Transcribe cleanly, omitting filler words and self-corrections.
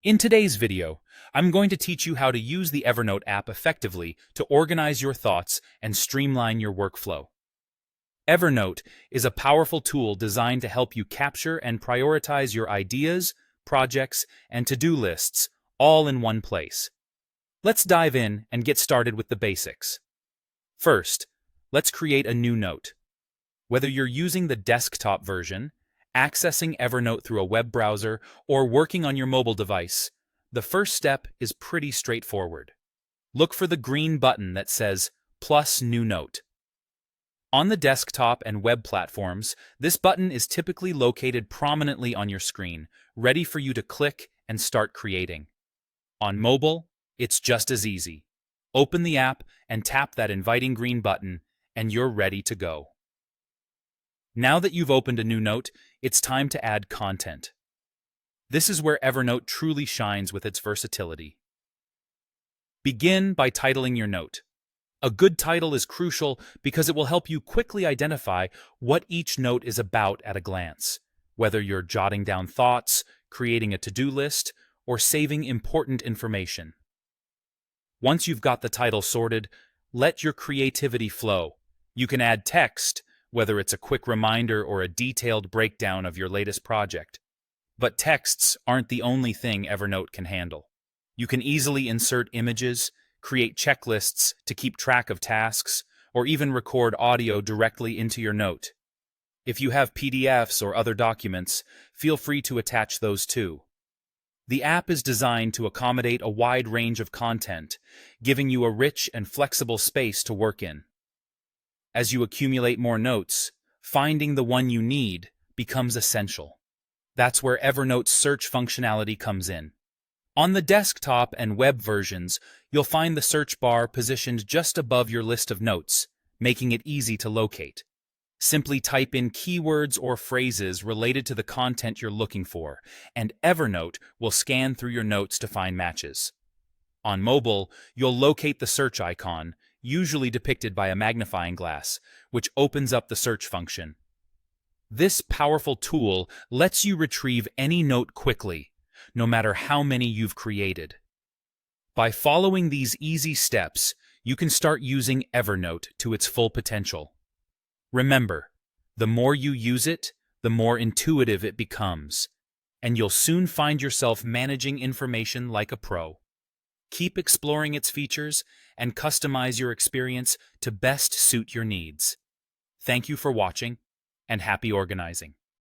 In today's video, I'm going to teach you how to use the Evernote app effectively to organize your thoughts and streamline your workflow. Evernote is a powerful tool designed to help you capture and prioritize your ideas, projects, and to-do lists all in one place. Let's dive in and get started with the basics. First, let's create a new note. Whether you're using the desktop version, accessing Evernote through a web browser, or working on your mobile device, the first step is pretty straightforward. Look for the green button that says Plus New Note. On the desktop and web platforms, this button is typically located prominently on your screen, ready for you to click and start creating. On mobile, it's just as easy. Open the app and tap that inviting green button, and you're ready to go. Now that you've opened a new note, it's time to add content. This is where Evernote truly shines with its versatility. Begin by titling your note. A good title is crucial because it will help you quickly identify what each note is about at a glance, whether you're jotting down thoughts, creating a to-do list, or saving important information. Once you've got the title sorted, let your creativity flow. You can add text, whether it's a quick reminder or a detailed breakdown of your latest project. But texts aren't the only thing Evernote can handle. You can easily insert images, create checklists to keep track of tasks, or even record audio directly into your note. If you have PDFs or other documents, feel free to attach those too. The app is designed to accommodate a wide range of content, giving you a rich and flexible space to work in. As you accumulate more notes, finding the one you need becomes essential. That's where Evernote's search functionality comes in. On the desktop and web versions, you'll find the search bar positioned just above your list of notes, making it easy to locate. Simply type in keywords or phrases related to the content you're looking for, and Evernote will scan through your notes to find matches. On mobile, you'll locate the search icon, usually depicted by a magnifying glass, which opens up the search function. This powerful tool lets you retrieve any note quickly, no matter how many you've created. By following these easy steps, you can start using Evernote to its full potential. Remember, the more you use it, the more intuitive it becomes, and you'll soon find yourself managing information like a pro. Keep exploring its features and customize your experience to best suit your needs. Thank you for watching, and happy organizing.